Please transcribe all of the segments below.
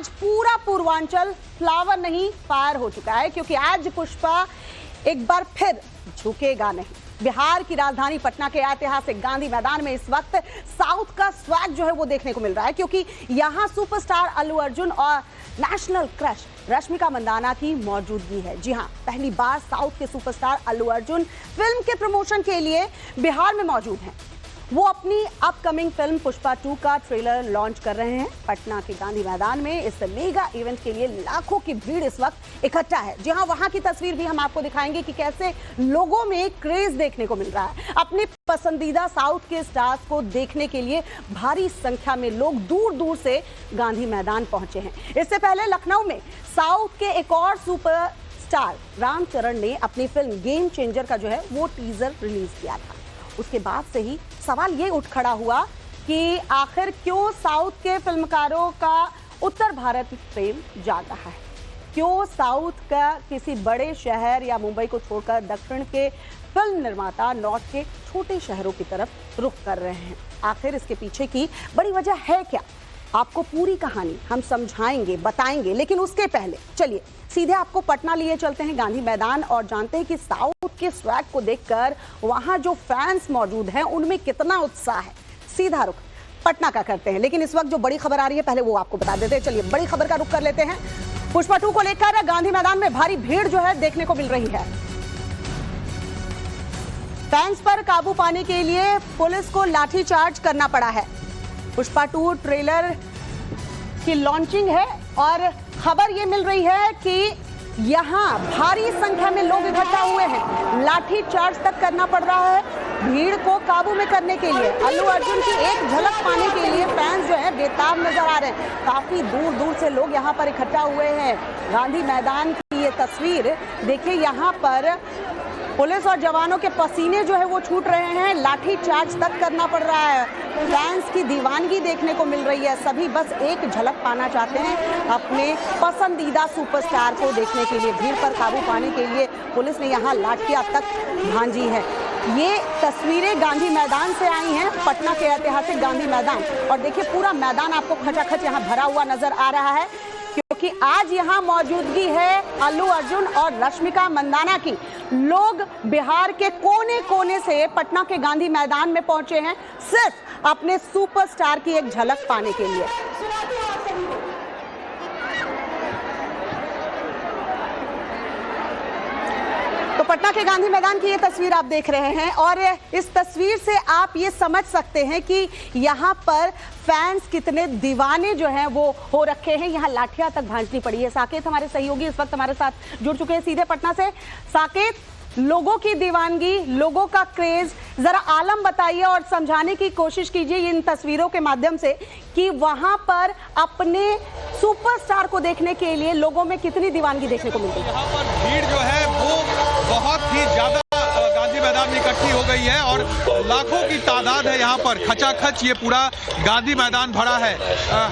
आज पूरा पूर्वांचल फ्लावर नहीं फायर हो चुका है, क्योंकि आज पुष्पा एक बार फिर झुकेगा नहीं। बिहार की राजधानी पटना के ऐतिहासिक गांधी मैदान में इस वक्त साउथ का स्वैग जो है वो देखने को मिल रहा है, क्योंकि यहां सुपरस्टार अल्लू अर्जुन और नेशनल क्रश रश्मिका मंदाना की मौजूदगी है। जी हां, पहली बार साउथ के सुपरस्टार अल्लू अर्जुन फिल्म के प्रमोशन के लिए बिहार में मौजूद हैं। वो अपनी अपकमिंग फिल्म पुष्पा 2 का ट्रेलर लॉन्च कर रहे हैं। पटना के गांधी मैदान में इस मेगा इवेंट के लिए लाखों की भीड़ इस वक्त इकट्ठा है। जी हां, वहां की तस्वीर भी हम आपको दिखाएंगे कि कैसे लोगों में क्रेज देखने को मिल रहा है। अपने पसंदीदा साउथ के स्टार्स को देखने के लिए भारी संख्या में लोग दूर दूर से गांधी मैदान पहुंचे हैं। इससे पहले लखनऊ में साउथ के एक और सुपर स्टार रामचरण ने अपनी फिल्म गेम चेंजर का जो है वो टीजर रिलीज किया था। उसके बाद से ही सवाल ये उठ खड़ा हुआ कि आखिर क्यों साउथ के फिल्मकारों का उत्तर भारत प्रेम जाग रहा है, क्यों साउथ का किसी बड़े शहर या मुंबई को छोड़कर दक्षिण के फिल्म निर्माता नॉर्थ के छोटे शहरों की तरफ रुख कर रहे हैं। आखिर इसके पीछे की बड़ी वजह है क्या? आपको पूरी कहानी हम समझाएंगे, बताएंगे, लेकिन उसके पहले चलिए सीधे आपको पटना लिए चलते हैं गांधी मैदान और जानते हैं कि साउथ के स्वैग को देखकर वहां जो फैंस मौजूद हैं उनमें कितना उत्साह है। सीधा रुख पटना का करते हैं, लेकिन इस वक्त जो बड़ी खबर आ रही है पहले वो आपको बता देते हैं। चलिए बड़ी खबर का रुख कर लेते हैं। पुष्पा 2 को लेकर गांधी मैदान में भारी भीड़ जो है देखने को मिल रही है। फैंस पर काबू पाने के लिए पुलिस को लाठीचार्ज करना पड़ा है। पुष्पा 2 ट्रेलर की लॉन्चिंग है और खबर ये मिल रही है कि यहां भारी संख्या में लोग इकट्ठा हुए हैं। लाठीचार्ज तक करना पड़ रहा है भीड़ को काबू में करने के लिए। अल्लू अर्जुन की एक झलक पाने के लिए फैंस जो है बेताब नजर आ रहे हैं। काफी दूर दूर से लोग यहां पर इकट्ठा हुए हैं। गांधी मैदान की ये तस्वीर देखिए, यहां पर पुलिस और जवानों के पसीने जो है वो छूट रहे हैं। लाठी चार्ज तक करना पड़ रहा है। फैंस की दीवानगी देखने को मिल रही है। सभी बस एक झलक पाना चाहते हैं अपने पसंदीदा सुपरस्टार को देखने के लिए। भीड़ पर काबू पाने के लिए पुलिस ने यहाँ लाठियां तक भांजी है। ये तस्वीरें गांधी मैदान से आई हैं, पटना के ऐतिहासिक गांधी मैदान। और देखिए पूरा मैदान आपको खचाखच यहाँ भरा हुआ नजर आ रहा है, क्योंकि आज यहाँ मौजूदगी है अल्लू अर्जुन और रश्मिका मंदाना की। लोग बिहार के कोने कोने से पटना के गांधी मैदान में पहुंचे हैं सिर्फ अपने सुपरस्टार की एक झलक पाने के लिए। तो पटना के गांधी मैदान की ये तस्वीर आप देख रहे हैं और इस तस्वीर से आप ये समझ सकते हैं कि यहाँ पर फैंस कितने दीवाने जो हैं वो हो रखे हैं। यहाँ लाठियां तक भांजनी पड़ी है। साकेत हमारे सहयोगी इस वक्त हमारे साथ जुड़ चुके हैं सीधे पटना से। साकेत, लोगों की दीवानगी, लोगों का क्रेज जरा आलम बताइए और समझाने की कोशिश कीजिए इन तस्वीरों के माध्यम से कि वहां पर अपने सुपरस्टार को देखने के लिए लोगों में कितनी दीवानगी देखने को मिलती है। यहाँ पर भीड़ जो है वो बहुत ही ज्यादा गांधी मैदान में इकट्ठी हो गई है और लाखों की तादाद है यहाँ पर। खचाखच ये पूरा गांधी मैदान भरा है।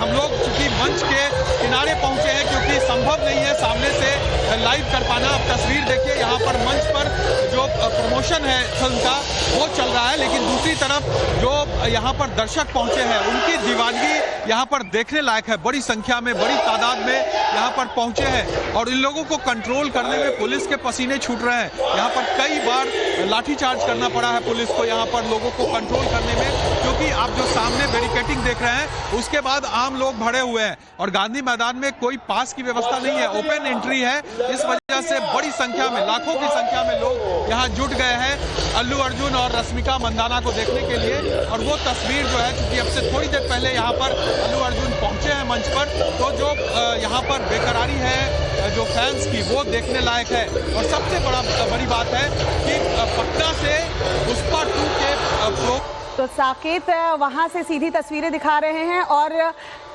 हम लोग चूंकि मंच के किनारे पहुंचे हैं क्योंकि संभव नहीं है सामने से लाइव कर पाना। अब तस्वीर देखिए, यहाँ पर मंच पर जो प्रमोशन है फिल्म का वो चल रहा है, लेकिन दूसरी तरफ जो यहाँ पर दर्शक पहुंचे हैं उनकी दीवानगी यहाँ पर देखने लायक है। बड़ी संख्या में, बड़ी तादाद में यहाँ पर पहुंचे हैं और इन लोगों को कंट्रोल करने में पुलिस के पसीने छूट रहे हैं। यहाँ पर कई बार लाठीचार्ज करना पड़ा है पुलिस को यहाँ पर लोगों को कंट्रोल करने में, क्योंकि आप जो सामने बैरिकेडिंग देख रहे हैं उसके बाद आम लोग भरे हुए हैं और गांधी मैदान में कोई पास की व्यवस्था नहीं है, ओपन एंट्री है। इस वजह से बड़ी संख्या में, लाखों की संख्या में लोग यहाँ जुट गए हैं अल्लू अर्जुन और रश्मिका मंदाना को देखने के लिए। और वो तस्वीर जो है, क्योंकि अब से थोड़ी देर पहले यहाँ पर अल्लू अर्जुन पहुंचे हैं मंच पर, तो जो यहाँ पर बेकरारी है जो फैंस की वो देखने लायक है। और सबसे बड़ी बात है कि पटना से पुष्पा 2 के तो साकेत वहां से सीधी तस्वीरें दिखा रहे हैं और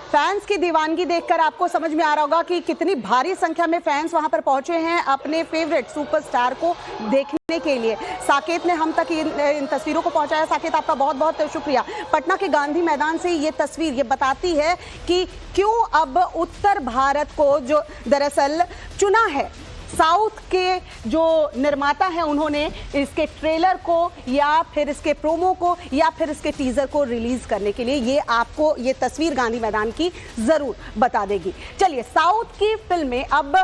फैंस की दीवानगी देखकर आपको समझ में आ रहा होगा कि कितनी भारी संख्या में फैंस वहां पर पहुंचे हैं अपने फेवरेट सुपरस्टार को देखने के लिए। साकेत ने हम तक इन तस्वीरों को पहुंचाया। साकेत, आपका बहुत बहुत शुक्रिया। पटना के गांधी मैदान से ये तस्वीर ये बताती है कि क्यों अब उत्तर भारत को जो दरअसल चुना है साउथ के जो निर्माता हैं उन्होंने इसके ट्रेलर को या फिर इसके प्रोमो को या फिर इसके टीजर को रिलीज करने के लिए ये आपको ये तस्वीर गांधी मैदान की जरूर बता देगी। चलिए, साउथ की फिल्में अब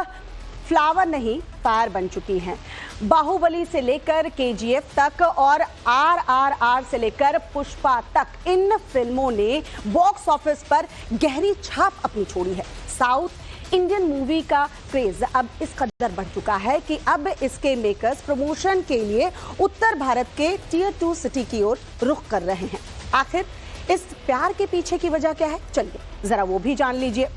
फ्लावर नहीं फायर बन चुकी हैं। बाहुबली से लेकर केजीएफ तक और आरआरआर से लेकर पुष्पा तक इन फिल्मों ने बॉक्स ऑफिस पर गहरी छाप अपनी छोड़ी है। साउथ इंडियन मूवी का क्रेज अब इस कदर बढ़ चुका है कि अब इसके मेकर्स प्रमोशन के लिए उत्तर भारत के टियर 2 सिटी की ओर रुख कर रहे हैं। आखिर इस प्यार के पीछे की वजह क्या है, चलिए जरा वो भी जान लीजिए।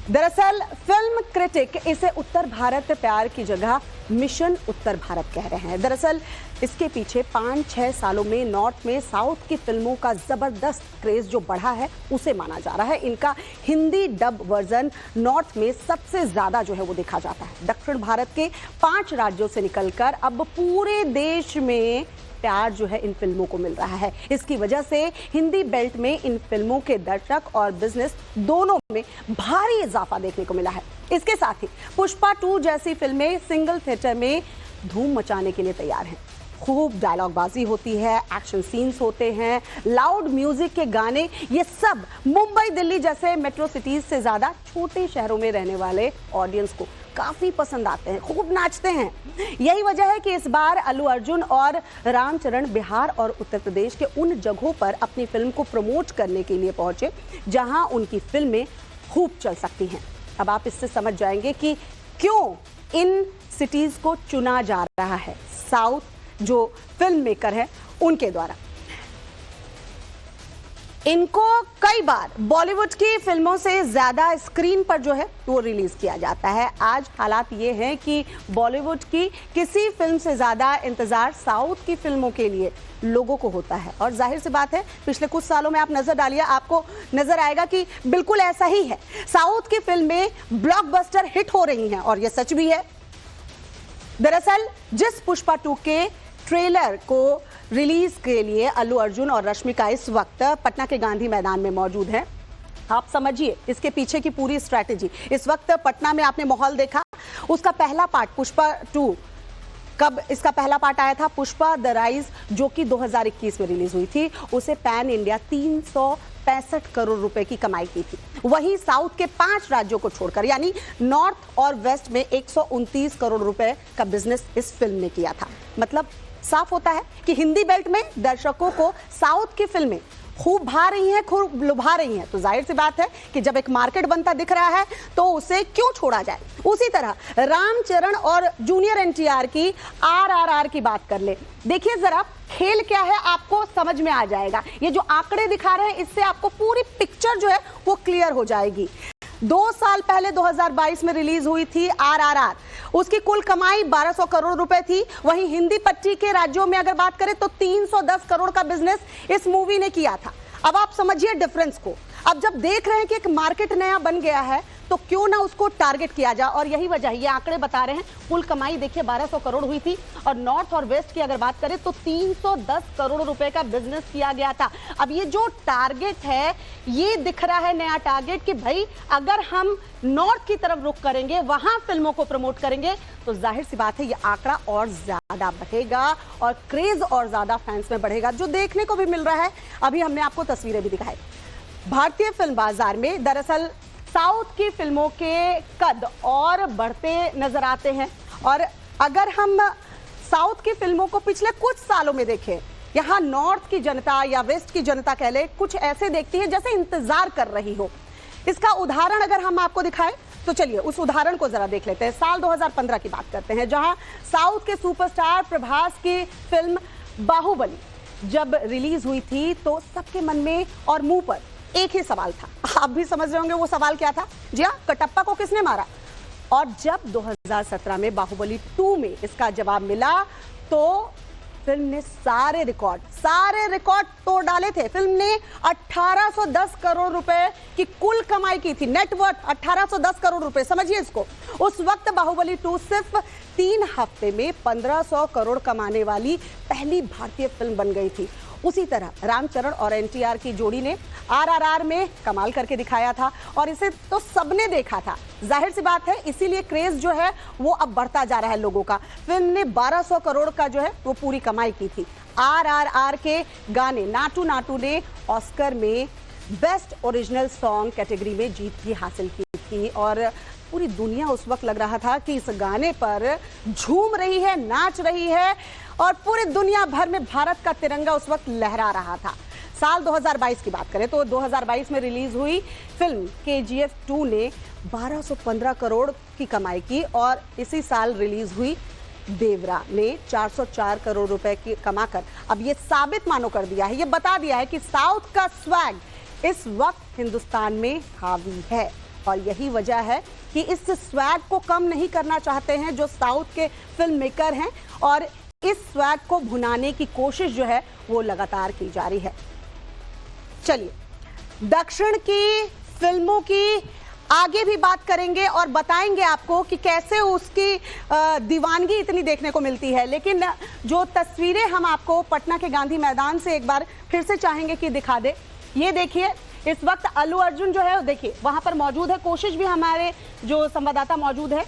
दरअसल फिल्म क्रिटिक इसे उत्तर भारत प्यार की जगह मिशन उत्तर भारत कह रहे हैं। दरअसल इसके पीछे 5-6 सालों में नॉर्थ में साउथ की फिल्मों का जबरदस्त क्रेज जो बढ़ा है उसे माना जा रहा है। इनका हिंदी डब वर्जन नॉर्थ में सबसे ज्यादा जो है वो देखा जाता है। दक्षिण भारत के 5 राज्यों से निकलकर अब पूरे देश में प्यार जो है इन फिल्मों को मिल रहा है। इसकी वजह से हिंदी बेल्ट में इन फिल्मों के दर्शक और बिजनेस दोनों में भारी इजाफा देखने को मिला है। इसके साथ ही पुष्पा 2 जैसी फिल्में सिंगल थिएटर में धूम मचाने के लिए तैयार हैं। खूब डायलॉग बाजी होती है, एक्शन सीन्स होते हैं, लाउड म्यूजिक के गाने, ये सब मुंबई दिल्ली जैसे मेट्रो सिटीज से ज्यादा छोटे शहरों में रहने वाले ऑडियंस को काफी पसंद आते हैं, खूब नाचते हैं। यही वजह है कि इस बार अल्लू अर्जुन और रामचरण बिहार और उत्तर प्रदेश के उन जगहों पर अपनी फिल्म को प्रमोट करने के लिए पहुंचे जहां उनकी फिल्में खूब चल सकती हैं। अब आप इससे समझ जाएंगे कि क्यों इन सिटीज को चुना जा रहा है साउथ जो फिल्म मेकर है उनके द्वारा। इनको कई बार बॉलीवुड की फिल्मों से ज्यादा स्क्रीन पर जो है वो रिलीज किया जाता है। आज हालात ये हैं कि बॉलीवुड की किसी फिल्म से ज्यादा इंतजार साउथ की फिल्मों के लिए लोगों को होता है और जाहिर सी बात है पिछले कुछ सालों में आप नजर डालिए, आपको नजर आएगा कि बिल्कुल ऐसा ही है। साउथ की फिल्में ब्लॉकबस्टर हिट हो रही हैं और यह सच भी है। दरअसल जिस पुष्पा 2 के ट्रेलर को रिलीज के लिए अल्लू अर्जुन और रश्मिका इस वक्त पटना के गांधी मैदान में मौजूद हैं, आप समझिए इसके पीछे की पूरी स्ट्रैटेजी। इस वक्त पटना में आपने माहौल देखा। उसका पहला पार्ट पुष्पा 2 कब इसका पहला पार्ट आया था, पुष्पा द राइज, जो कि 2021 में रिलीज हुई थी, उसे पैन इंडिया 365 करोड़ रुपए की कमाई की थी। वहीं साउथ के 5 राज्यों को छोड़कर यानी नॉर्थ और वेस्ट में 129 करोड़ रुपए का बिजनेस इस फिल्म ने किया था। मतलब साफ होता है कि हिंदी बेल्ट में दर्शकों को साउथ की फिल्में खूब भा रही हैं, खूब लुभा रही हैं। तो जाहिर सी बात है कि जब एक मार्केट बनता दिख रहा है तो उसे क्यों छोड़ा जाए। उसी तरह रामचरण और जूनियर एनटीआर की आरआरआर की बात कर ले। देखिए जरा खेल क्या है, आपको समझ में आ जाएगा। ये जो आंकड़े दिखा रहे हैं इससे आपको पूरी पिक्चर जो है वो क्लियर हो जाएगी। 2 साल पहले 2022 में रिलीज हुई थी आरआरआर, उसकी कुल कमाई 1200 करोड़ रुपए थी। वहीं हिंदी पट्टी के राज्यों में अगर बात करें तो 310 करोड़ का बिजनेस इस मूवी ने किया था। अब आप समझिए डिफरेंस को। अब जब देख रहे हैं कि एक मार्केट नया बन गया है तो क्यों ना उसको टारगेट किया जाए, और यही वजह, ये आंकड़े बता रहे हैं। कुल कमाई देखिए 1200 करोड़ हुई थी और नॉर्थ और वेस्ट की अगर बात करें तो 310 करोड़ रुपए का बिजनेस किया गया था। अब ये जो टारगेट है ये दिख रहा है नया टारगेट कि भाई अगर हम नॉर्थ की तरफ रुख करेंगे, वहां फिल्मों को प्रमोट करेंगे तो जाहिर सी बात है ये आंकड़ा और ज्यादा बढ़ेगा और क्रेज और ज्यादा फैंस में बढ़ेगा, जो देखने को भी मिल रहा है। अभी हमने आपको तस्वीरें भी दिखाई भारतीय फिल्म बाजार में। दरअसल साउथ की फिल्मों के कद और बढ़ते नजर आते हैं और अगर हम साउथ की फिल्मों को पिछले कुछ सालों में देखें, यहाँ नॉर्थ की जनता या वेस्ट की जनता कह ले कुछ ऐसे देखती है जैसे इंतजार कर रही हो। इसका उदाहरण अगर हम आपको दिखाएं तो चलिए उस उदाहरण को जरा देख लेते हैं। साल 2015 की बात करते हैं, जहां साउथ के सुपरस्टार प्रभास की फिल्म बाहुबली जब रिलीज हुई थी तो सबके मन में और मुंह पर एक ही सवाल था। आप भी समझ रहे होंगे वो सवाल क्या था। जी हाँ, कटप्पा को किसने मारा। और जब 2017 में बाहुबली 2 में इसका जवाब मिला तो फिल्म ने सारे रिकॉर्ड तोड़ डाले थे। फिल्म ने 1810 करोड़ रुपए की कुल कमाई की थी, नेटवर्थ 1810 करोड़ रुपए, समझिए इसको। उस वक्त बाहुबली 2 सिर्फ 3 हफ्ते में 1500 करोड़ कमाने वाली पहली भारतीय फिल्म बन गई थी। उसी तरह रामचरण और एनटीआर की जोड़ी ने आरआरआर में कमाल करके दिखाया था और इसे तो सबने देखा था। जाहिर सी बात है, इसीलिए क्रेज जो है वो अब बढ़ता जा रहा है लोगों का। फिल्म ने 1200 करोड़ का जो है वो पूरी कमाई की थी। आरआरआर के गाने नाटू नाटू ने ऑस्कर में बेस्ट ओरिजिनल सॉन्ग कैटेगरी में जीत भी हासिल की थी और पूरी दुनिया उस वक्त लग रहा था कि इस गाने पर झूम रही है, नाच रही है और पूरी दुनिया भर में भारत का तिरंगा उस वक्त लहरा रहा था। साल 2022 की बात करें तो 2022 में रिलीज हुई फिल्म KGF 2 ने 1215 करोड़ की कमाई की और इसी साल रिलीज हुई देवरा ने 404 करोड़ रुपए की कमाकर अब ये साबित मानो कर दिया है, ये बता दिया है कि साउथ का स्वैग इस वक्त हिंदुस्तान में हावी है और यही वजह है कि इस स्वैग को कम नहीं करना चाहते हैं जो साउथ के फिल्म मेकर हैं और इस स्वैग को भुनाने की कोशिश जो है वो लगातार की जा रही है। चलिए दक्षिण की फिल्मों की आगे भी बात करेंगे और बताएंगे आपको कि कैसे उसकी दीवानगी इतनी देखने को मिलती है, लेकिन जो तस्वीरें हम आपको पटना के गांधी मैदान से एक बार फिर से चाहेंगे कि दिखा दे। ये देखिए इस वक्त अल्लू अर्जुन जो है देखिए वहां पर मौजूद है। कोशिश भी हमारे जो संवाददाता मौजूद है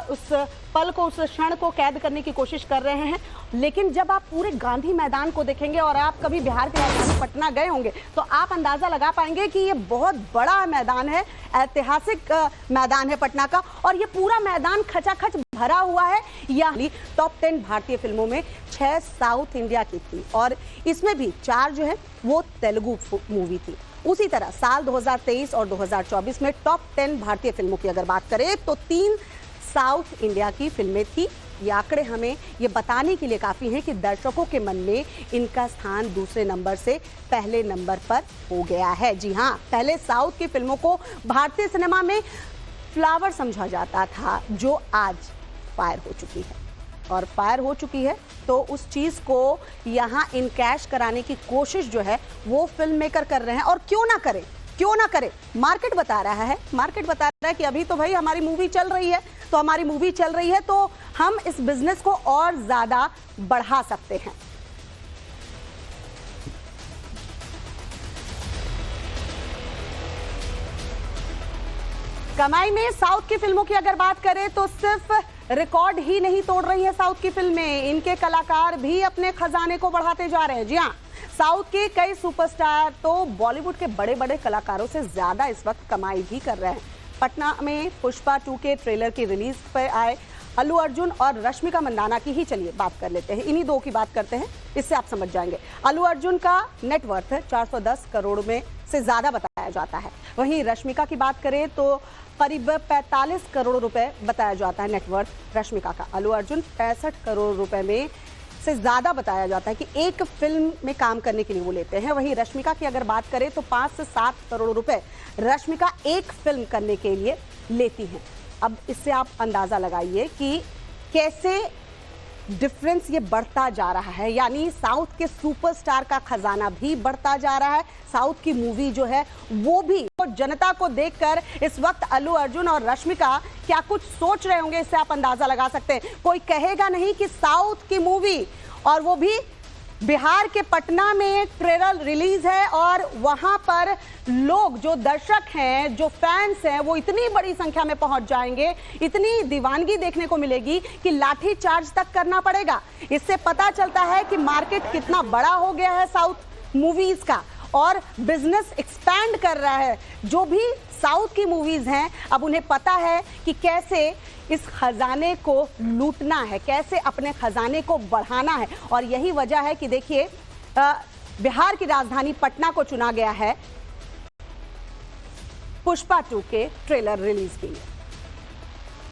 उस पल को, उस क्षण को कैद करने की कोशिश कर रहे हैं, लेकिन जब आप पूरे गांधी मैदान को देखेंगे और आप कभी बिहार के राजधानी पटना गए होंगे तो आप अंदाजा लगा पाएंगे कि ये बहुत बड़ा मैदान है, ऐतिहासिक मैदान है पटना का और ये पूरा मैदान खचाखच भरा हुआ है। यह टॉप 10 भारतीय फिल्मों में 6 साउथ इंडिया की थी और इसमें भी 4 जो है वो तेलुगु मूवी थी। उसी तरह साल 2023 और 2024 में टॉप 10 भारतीय फिल्मों की अगर बात करें तो 3 साउथ इंडिया की फिल्में थी। ये आंकड़े हमें ये बताने के लिए काफ़ी हैं कि दर्शकों के मन में इनका स्थान दूसरे नंबर से पहले नंबर पर हो गया है। जी हाँ, पहले साउथ की फिल्मों को भारतीय सिनेमा में फ्लावर समझा जाता था जो आज फायर हो चुकी है और फायर हो चुकी है तो उस चीज़ को यहाँ इनकैश कराने की कोशिश जो है वो फिल्म मेकर कर रहे हैं और क्यों ना करें। मार्केट बता रहा है कि अभी तो भाई हमारी मूवी चल रही है तो हम इस बिजनेस को और ज़्यादा बढ़ा सकते हैं। कमाई में साउथ की फिल्मों की अगर बात करें तो सिर्फ रिकॉर्ड ही नहीं तोड़ रही है साउथ की फिल्में, इनके कलाकार भी अपने खजाने को बढ़ाते जा रहे हैं। जी हाँ, साउथ के कई सुपरस्टार तो बॉलीवुड के बड़े बड़े कलाकारों से ज्यादा इस वक्त कमाई भी कर रहे हैं। पटना में पुष्पा 2 के ट्रेलर की रिलीज पर आए अल्लू अर्जुन और रश्मिका मंदाना की ही चलिए बात कर लेते हैं। इन्हीं दो की बात करते हैं, इससे आप समझ जाएंगे। अल्लू अर्जुन का नेटवर्थ 410 करोड़ में से ज्यादा बताया जाता है। वहीं रश्मिका की बात करें तो करीब 45 करोड़ रुपए बताया जाता है नेटवर्थ रश्मिका का। अल्लू अर्जुन 65 करोड़ रुपए में से ज्यादा बताया जाता है कि एक फिल्म में काम करने के लिए वो लेते हैं। वहीं रश्मिका की अगर बात करें तो 5 से 7 करोड़ रुपए रश्मिका एक फिल्म करने के लिए लेती हैं। अब इससे आप अंदाजा लगाइए कि कैसे डिफरेंस ये बढ़ता जा रहा है, यानी साउथ के सुपरस्टार का खजाना भी बढ़ता जा रहा है। साउथ की मूवी जो है वो भी तो जनता को देखकर इस वक्त अल्लू अर्जुन और रश्मिका क्या कुछ सोच रहे होंगे, इससे आप अंदाजा लगा सकते हैं। कोई कहेगा नहीं कि साउथ की मूवी और वो भी बिहार के पटना में ट्रेलर रिलीज है और वहां पर लोग जो दर्शक हैं, जो फैंस हैं, वो इतनी बड़ी संख्या में पहुंच जाएंगे, इतनी दीवानगी देखने को मिलेगी कि लाठी चार्ज तक करना पड़ेगा। इससे पता चलता है कि मार्केट कितना बड़ा हो गया है साउथ मूवीज का और बिजनेस एक्सपैंड कर रहा है। जो भी साउथ की मूवीज हैं अब उन्हें पता है कि कैसे इस खजाने को लूटना है, कैसे अपने खजाने को बढ़ाना है और यही वजह है कि देखिए बिहार की राजधानी पटना को चुना गया है पुष्पा 2 के ट्रेलर रिलीज के लिए।